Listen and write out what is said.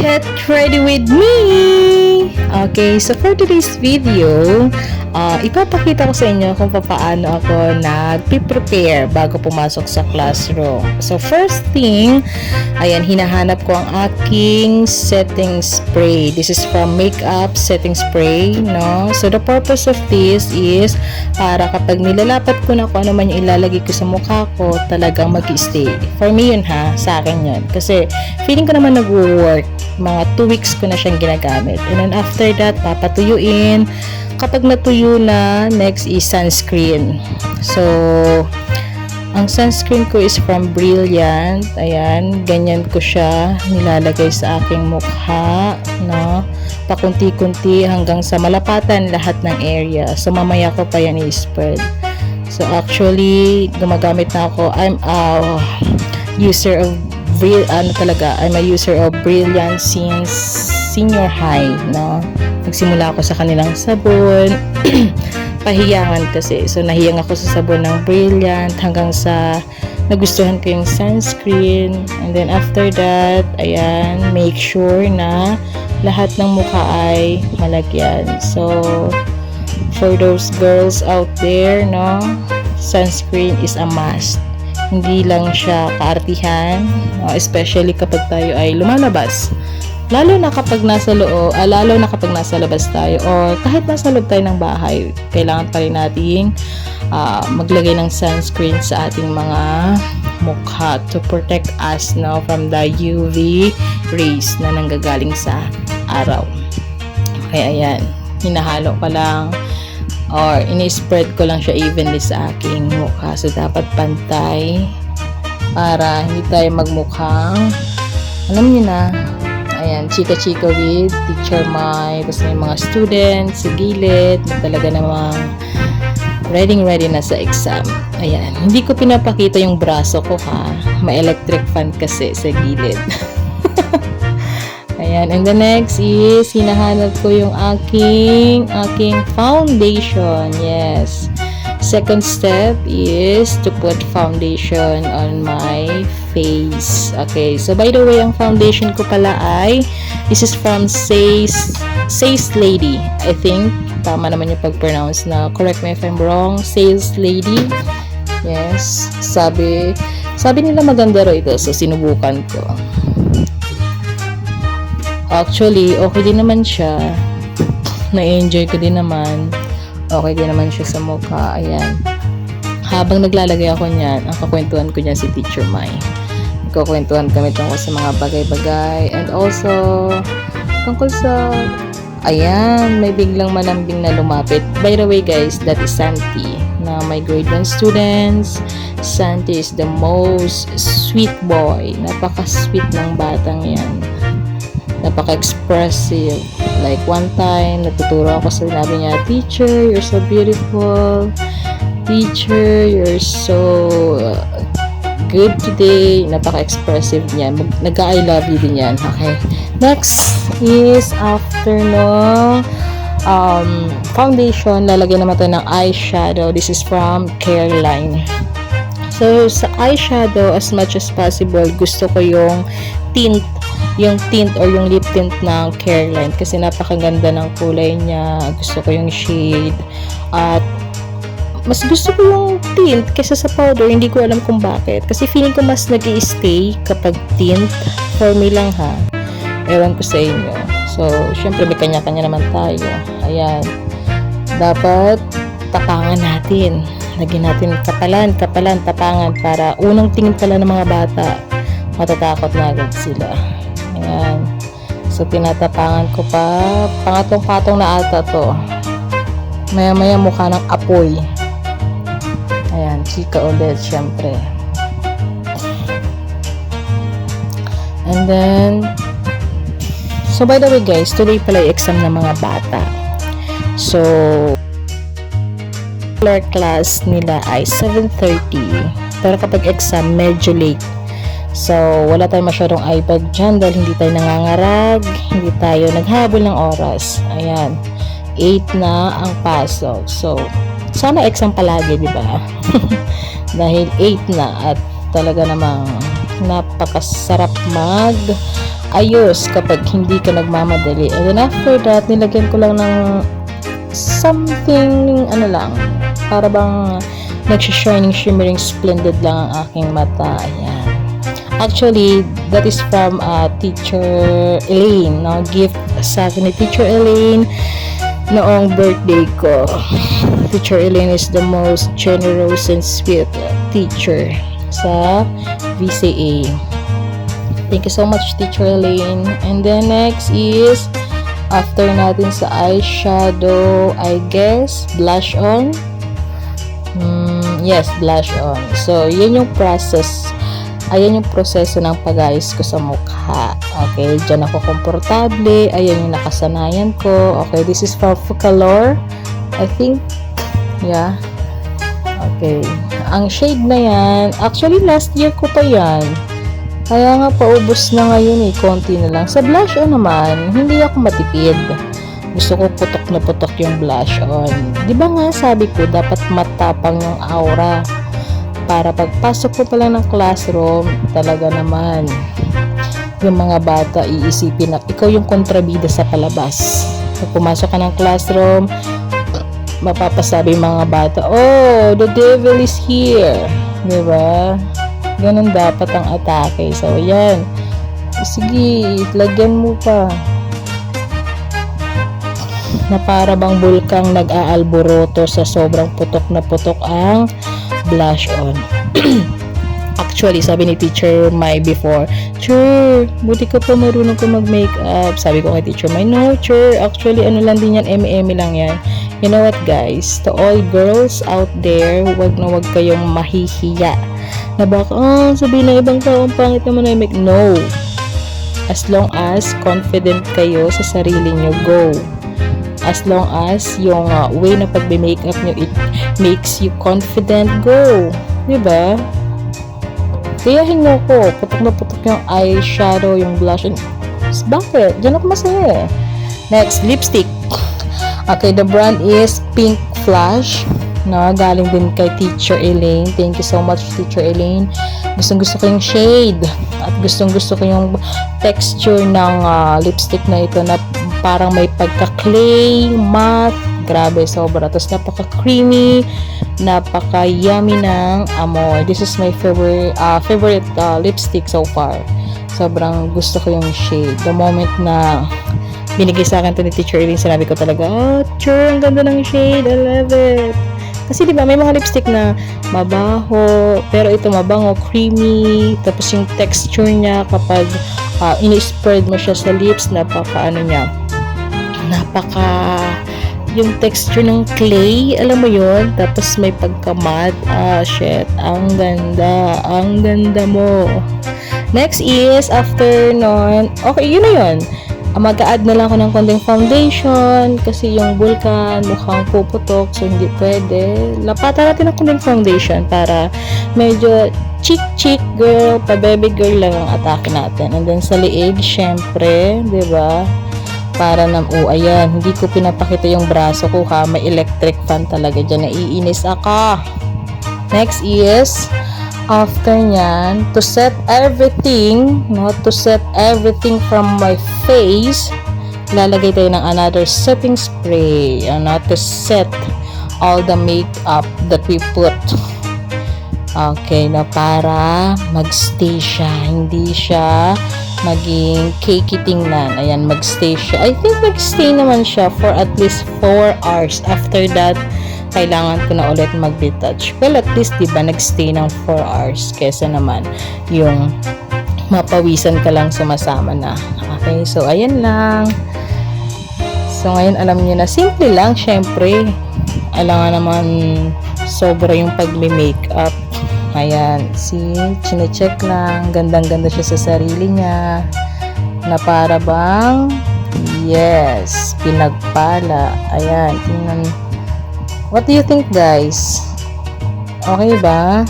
Get ready with me! Okay, so for today's video, ipapakita ko sa inyo kung paano ako nag-prepare bago pumasok sa classroom. So first thing, ayan, hinahanap ko ang aking setting spray. This is from Makeup Setting Spray, no? So the purpose of this is para kapag nilalapat ko na kung ano man yung ilalagay ko sa mukha ko, talagang mag-stay. For me yun ha, sa akin yun. Kasi feeling ko naman nag-work. Mga 2 weeks ko na siyang ginagamit. And then after that, papatuyuin. Kapag natuyo na, next is sunscreen. So, ang sunscreen ko is from Brilliant. Ayan, ganyan ko siya nilalagay sa aking mukha, no? Pakunti-kunti hanggang sa malapatan lahat ng area. So, mamaya ko pa yan i-spread. So, actually, gumagamit na ako. I'm a user of I'm a user of Brilliant since senior high, no? Nagsimula ako sa kanilang sabon. Pahiyangan kasi. So, nahiyang ako sa sabon ng Brilliant hanggang sa nagustuhan ko yung sunscreen. And then, after that, ayan, make sure na lahat ng mukha ay malagyan. So, for those girls out there, no? Sunscreen is a must. Hindi lang siya kaartihan, especially kapag tayo ay lumalabas. Lalo na kapag nasa labas tayo or kahit nasa loob tayo ng bahay, kailangan pa rin nating maglagay ng sunscreen sa ating mga mukha to protect us, no, from the UV rays na nanggagaling sa araw. Okay, ayan. Hinahalo ko lang or ini-spread ko lang siya evenly sa aking mukha. So, dapat pantay para hindi tayo magmukhang, alam niyo na, ayan, chika-chika with Teacher Mai. Tapos may mga students sa gilid na talaga namang ready na sa exam. Ayan, hindi ko pinapakita yung braso ko ha. May electric fan kasi sa gilid. Ayan, and the next is hinahanap ko yung aking foundation. Yes. Second step is to put foundation on my face. Okay, so by the way, ang foundation ko pala ay this is from Says Lady. I think tama naman yung pag-pronounce na. Correct me if I'm wrong. Says Lady. Yes. Sabi nila maganda raw ito. So sinubukan ko. Actually, okay din naman siya. Na-enjoy ko din naman. Okay din naman siya sa mukha. Ayan. Habang naglalagay ako niyan, ang kakwentuhan ko niyan si Teacher Mai. Nagkakwentuhan kami tungkol sa mga bagay-bagay. And also, tungkol sa, ayan, may biglang malambing na lumapit. By the way guys, that is Santi. Na my grade 1 students. Santi is the most sweet boy. Napaka-sweet ng batang yan. Napaka-expressive. Like one time, natuturo ako sa sinabi niya, "Teacher, you're so beautiful. Teacher, you're so good today." Napaka-expressive niya. Nag-I love you din yan. Okay. Next is after no foundation, lalagyan naman tayo ng eyeshadow. This is from Careline. So, sa eyeshadow, as much as possible, gusto ko yung tint or yung lip tint ng Careline kasi napakaganda ng kulay niya. Gusto ko yung shade at mas gusto ko yung tint kaysa sa powder. Hindi ko alam kung bakit kasi feeling ko mas nag-i-stay kapag tint. For me lang ha, ewan ko sa inyo. So syempre may kanya-kanya naman tayo. Ayan, dapat tapangan natin, lagyan natin kapalan, tapangan para unang tingin pala ng mga bata matatakot na agad sila. Ayan. So, tinatapangan ko pa. Pangatong patong na ata to. Maya-maya mukha ng apoy. Ayan. Chika ulit, syempre. And then, so by the way guys, tuloy pala yung exam ng mga bata. So, color class nila ay 7:30. Pero kapag exam, medyo late. So, wala tayong masyadong iPad dyan dahil hindi tayo nangangarag, hindi tayo naghabol ng oras. Ayan, 8 na ang pasok. So, sana exam palagi, di ba? Dahil 8 na at talaga namang napakasarap ayos kapag hindi ka nagmamadali. And then after that, nilagyan ko lang ng something, ano lang, para bang nagsha-shining, shimmering, splendid lang ang aking mata. Ayan. Actually, that is from Teacher Elaine, no? Gift sa akin ni Teacher Elaine noong birthday ko. Teacher Elaine is the most generous and sweet teacher sa VCA. Thank you so much, Teacher Elaine. And then next is, after natin sa eyeshadow, I guess, blush on. Yes, blush on. So, yun yung process. Ayan yung proseso ng pag-ayos ko sa mukha. Okay, dyan ako komportable. Ayan yung nakasanayan ko. Okay, this is from Focalor, I think. Yeah. Okay. Ang shade na yan, actually last year ko pa yan. Kaya nga paubos na ngayon eh, konti na lang. Sa blush on naman, hindi ako matipid. Gusto ko putok na putok yung blush on. Di ba nga sabi ko, dapat matapang yung aura. Para pagpasok ko pa lang ng classroom, talaga naman, yung mga bata iisipin na ikaw yung kontrabida sa palabas. Pag pumasok ka ng classroom, mapapasabi mga bata, oh, the devil is here. Diba? Ganun dapat ang atake. So, yan. Sige, lagyan mo pa. Na para bang bulkang nag-aalboroto sa sobrang putok na putok ang blush on. Actually, sabi ni Teacher Mai before, Chur, buti ka pa marunong ka mag-makeup. Sabi ko kay Teacher Mai, no, Chur, actually, ano lang din yan, eme-eme lang yan. You know what, guys? To all girls out there, wag na wag kayong mahihiya. Na baka, sabihin ng ibang tao, ang pangit naman na make. No. As long as confident kayo sa sarili nyo, go. As long as yung way na pagbe-makeup nyo, it makes you confident, go. Diba? Kayahin nyo ko, putok na putok yung eyeshadow, yung blush. Bakit? Diyan ako masaya. Next, lipstick. Okay, the brand is Pink Flash. No, galing din kay Teacher Elaine. Thank you so much, Teacher Elaine. Gustong gusto ko yung shade. At gustong gusto ko yung texture ng lipstick na ito na parang may pagka-clay, matte. Grabe, sobra. Tapos napaka-creamy, napaka-yummy ng amoy. This is my favorite lipstick so far. Sobrang gusto ko yung shade. The moment na binigay sa akin to ni Teacher Elaine, sinabi ko talaga, oh, sure, ang ganda ng shade. I love it. Kasi diba, may mga lipstick na mabaho, pero ito mabango, creamy. Tapos yung texture niya kapag ini-spread mo siya sa lips, napaka yung texture ng clay, alam mo yun, tapos may pagka-matte. Shit, ang ganda mo. Next is, after nun, okay, yun na yun. Mag-a-add na lang ako ng konting foundation kasi yung Vulcan mukhang puputok, so hindi pwede. Lapatan natin ng konting foundation para medyo chick girl, pa-baby girl lang ang atake natin. And then sa liig, syempre, diba? Para ayan, hindi ko pinapakita yung braso ko ha, may electric fan talaga dyan, naiinis ako. Next is, after nyan, to set everything from my face, lalagay tayo ng another setting spray, to set all the makeup that we put. Okay, na para magstay siya, hindi siya maging cakey tingnan. Ayan, magstay siya. I think magstay naman siya for at least 4 hours. After that, kailangan ko na ulit mag-retouch. Well, at least, diba, nagstay ng 4 hours kesa naman yung mapawisan ka lang sumasama na. Okay, so, ayan lang. So, ngayon, alam niyo na, simple lang, syempre. Alam naman, sobra yung pag-makeup. Ayan, see, chinecheck lang. Gandang-ganda siya sa sarili niya. Na para bang, yes, pinagpala. Ayan, tingnan. What do you think, guys? Okay ba?